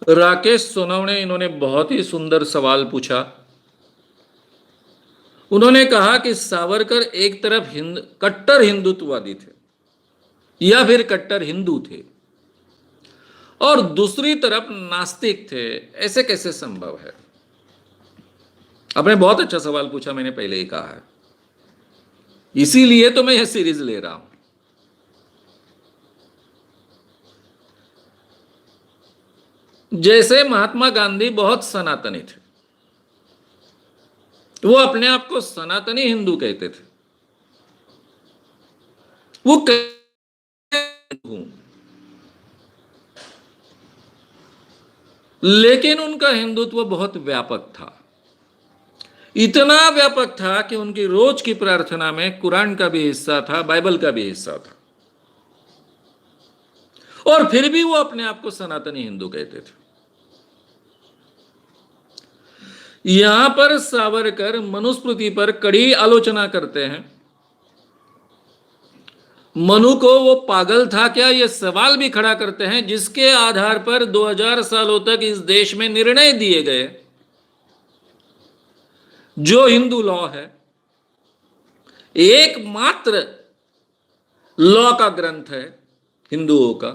राकेश सोनवणे, इन्होंने बहुत ही सुंदर सवाल पूछा। उन्होंने कहा कि सावरकर एक तरफ कट्टर हिंदुत्ववादी थे या फिर कट्टर हिंदू थे और दूसरी तरफ नास्तिक थे, ऐसे कैसे संभव है? आपने बहुत अच्छा सवाल पूछा, मैंने पहले ही कहा है, इसीलिए तो मैं यह सीरीज ले रहा हूं। जैसे महात्मा गांधी बहुत सनातनी थे, वो अपने आप को सनातनी हिंदू कहते थे। वो हूं, लेकिन उनका हिंदुत्व बहुत व्यापक था, इतना व्यापक था कि उनकी रोज की प्रार्थना में कुरान का भी हिस्सा था, बाइबल का भी हिस्सा था, और फिर भी वो अपने आप को सनातनी हिंदू कहते थे। यहां पर सावरकर मनुस्मृति पर कड़ी आलोचना करते हैं। मनु को वो पागल था क्या, ये सवाल भी खड़ा करते हैं, जिसके आधार पर 2000 सालों तक इस देश में निर्णय दिए गए। जो हिंदू लॉ है, एकमात्र लॉ का ग्रंथ है हिंदुओं का,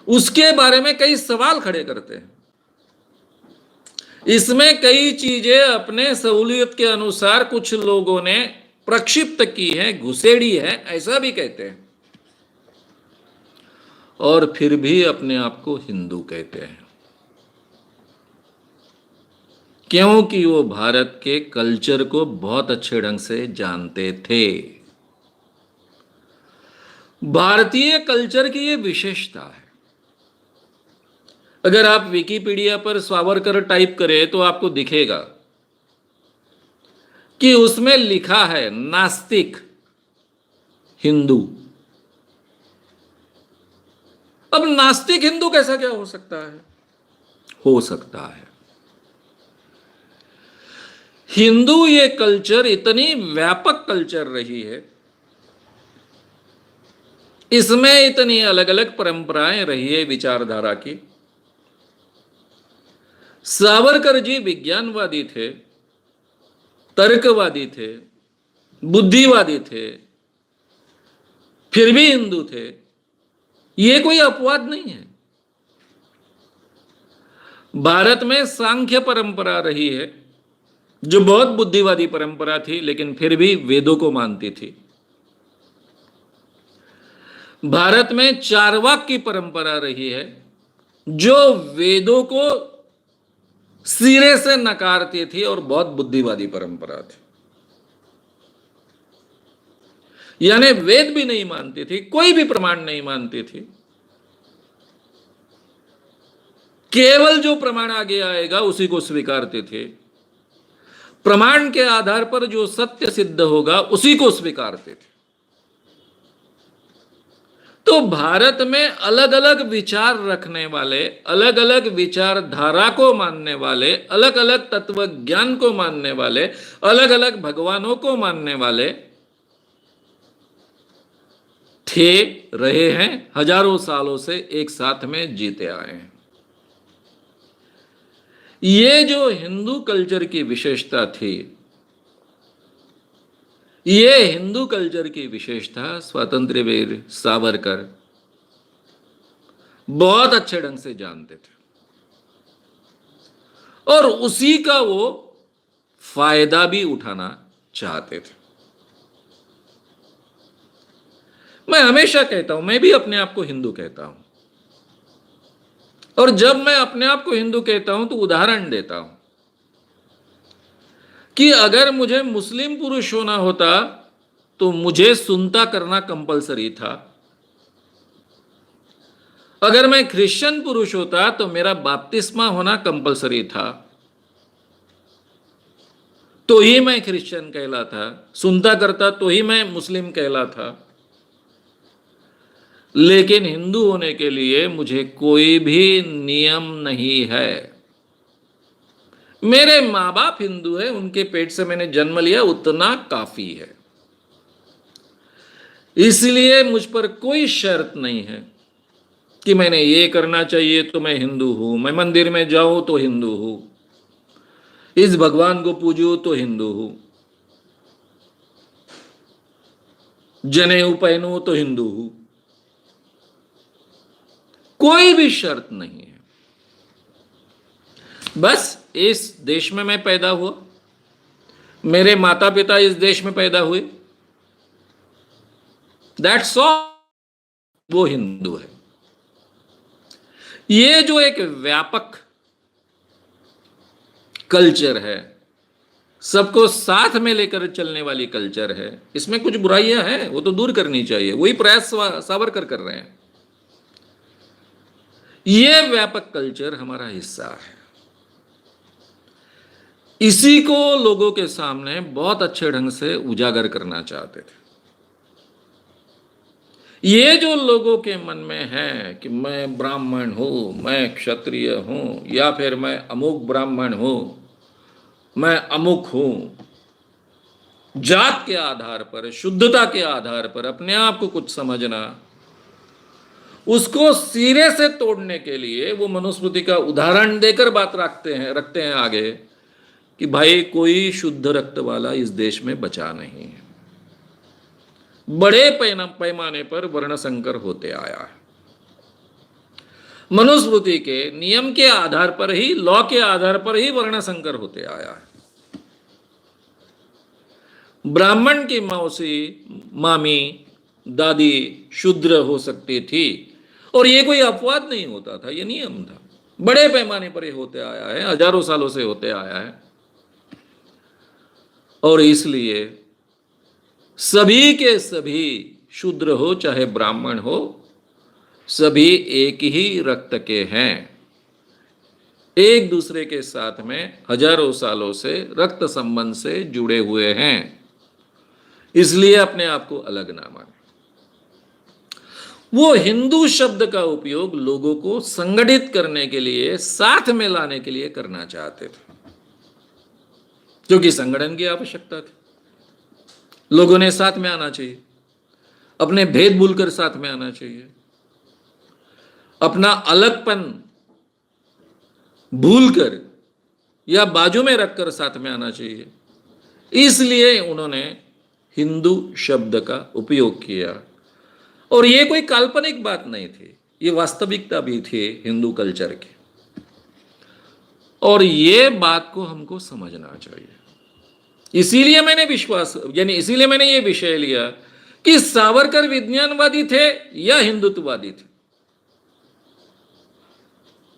उसके बारे में कई सवाल खड़े करते हैं। इसमें कई चीजें अपने सहूलियत के अनुसार कुछ लोगों ने प्रक्षिप्त की है, घुसेड़ी है, ऐसा भी कहते हैं, और फिर भी अपने आप को हिंदू कहते हैं, क्योंकि वो भारत के कल्चर को बहुत अच्छे ढंग से जानते थे। भारतीय कल्चर की ये विशेषता है। अगर आप विकिपीडिया पर सावरकर टाइप करें तो आपको दिखेगा कि उसमें लिखा है नास्तिक हिंदू। अब नास्तिक हिंदू कैसा क्या हो सकता है? हो सकता है। हिंदू ये कल्चर इतनी व्यापक कल्चर रही है, इसमें इतनी अलग अलग परंपराएं रही है विचारधारा की। सावरकर जी विज्ञानवादी थे, तर्कवादी थे, बुद्धिवादी थे, फिर भी हिंदू थे, ये कोई अपवाद नहीं है। भारत में सांख्य परंपरा रही है, जो बहुत बुद्धिवादी परंपरा थी, लेकिन फिर भी वेदों को मानती थी। भारत में चार्वाक की परंपरा रही है, जो वेदों को सिरे से नकारती थी और बहुत बुद्धिवादी परंपरा थी, यानी वेद भी नहीं मानती थी, कोई भी प्रमाण नहीं मानती थी, केवल जो प्रमाण आगे आएगा उसी को स्वीकारते थे। प्रमाण के आधार पर जो सत्य सिद्ध होगा उसी को स्वीकारते थे। तो भारत में अलग अलग विचार रखने वाले, अलग अलग विचारधारा को मानने वाले, अलग अलग तत्व ज्ञान को मानने वाले, अलग अलग भगवानों को मानने वाले थे, रहे हैं, हजारों सालों से एक साथ में जीते आए हैं। ये जो हिंदू कल्चर की विशेषता थी, ये हिंदू कल्चर की विशेषता स्वातंत्र्य वीर सावरकर बहुत अच्छे ढंग से जानते थे, और उसी का वो फायदा भी उठाना चाहते थे। मैं हमेशा कहता हूं, मैं भी अपने आप को हिंदू कहता हूं, और जब मैं अपने आप को हिंदू कहता हूं तो उदाहरण देता हूं कि अगर मुझे मुस्लिम पुरुष होना होता तो मुझे सुनता करना कंपलसरी था, अगर मैं क्रिश्चियन पुरुष होता तो मेरा बपतिस्मा होना कंपलसरी था, तो ही मैं क्रिश्चियन कहलाता, सुनता करता तो ही मैं मुस्लिम कहलाता। लेकिन हिंदू होने के लिए मुझे कोई भी नियम नहीं है। मेरे मां बाप हिंदू है, उनके पेट से मैंने जन्म लिया, उतना काफी है। इसलिए मुझ पर कोई शर्त नहीं है कि मैंने ये करना चाहिए तो मैं हिंदू हूं, मैं मंदिर में जाऊं तो हिंदू हूं, इस भगवान को पूजूं तो हिंदू हूं, जनेऊ पहनूं तो हिंदू हूं। कोई भी शर्त नहीं है। बस इस देश में मैं पैदा हुआ, मेरे माता पिता इस देश में पैदा हुए, दैट्स ऑल, वो हिंदू है। ये जो एक व्यापक कल्चर है, सबको साथ में लेकर चलने वाली कल्चर है, इसमें कुछ बुराइयां हैं, वो तो दूर करनी चाहिए। वही प्रयास सावरकर कर रहे हैं। ये व्यापक कल्चर हमारा हिस्सा है। इसी को लोगों के सामने बहुत अच्छे ढंग से उजागर करना चाहते थे। ये जो लोगों के मन में है कि मैं ब्राह्मण हूं, मैं क्षत्रिय हूं, या फिर मैं अमुक ब्राह्मण हूं, मैं अमुक हूं, जात के आधार पर, शुद्धता के आधार पर अपने आप को कुछ समझना, उसको सिरे से तोड़ने के लिए वो मनुस्मृति का उदाहरण देकर बात रखते हैं आगे कि भाई कोई शुद्ध रक्त वाला इस देश में बचा नहीं है। बड़े पैमाने पर वर्ण संकर होते आया है। मनुस्मृति के नियम के आधार पर ही, लॉ के आधार पर ही वर्ण संकर होते आया है। ब्राह्मण की मौसी, मामी, दादी शूद्र हो सकती थी, और ये कोई अपवाद नहीं होता था, ये नियम था। बड़े पैमाने पर ये होते आया है, हजारों सालों से होते आया है। और इसलिए सभी के सभी शूद्र हो चाहे ब्राह्मण हो, सभी एक ही रक्त के हैं, एक दूसरे के साथ में हजारों सालों से रक्त संबंध से जुड़े हुए हैं। इसलिए अपने आप को अलग ना माने। वो हिंदू शब्द का उपयोग लोगों को संगठित करने के लिए, साथ में लाने के लिए करना चाहते थे, क्योंकि संगठन की आवश्यकता थी। लोगों ने साथ में आना चाहिए, अपने भेद भूलकर साथ में आना चाहिए, अपना अलगपन भूलकर या बाजू में रखकर साथ में आना चाहिए। इसलिए उन्होंने हिंदू शब्द का उपयोग किया। और ये कोई काल्पनिक बात नहीं थी, ये वास्तविकता भी थी हिंदू कल्चर की। और ये बात को हमको समझना चाहिए। इसीलिए मैंने ये विषय लिया कि सावरकर विज्ञानवादी थे या हिंदुत्ववादी थे।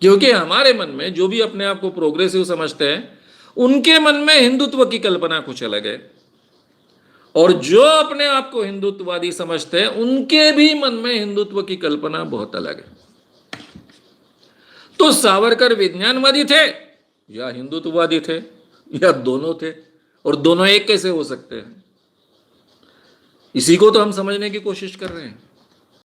क्योंकि हमारे मन में जो भी अपने आप को प्रोग्रेसिव समझते हैं, उनके मन में हिंदुत्व की कल्पना कुछ अलग है, और जो अपने आप को हिंदुत्ववादी समझते हैं, उनके भी मन में हिंदुत्व की कल्पना बहुत अलग है। तो सावरकर विज्ञानवादी थे या हिंदुत्ववादी थे, या दोनों थे? और दोनों एक कैसे हो सकते हैं? इसी को तो हम समझने की कोशिश कर रहे हैं।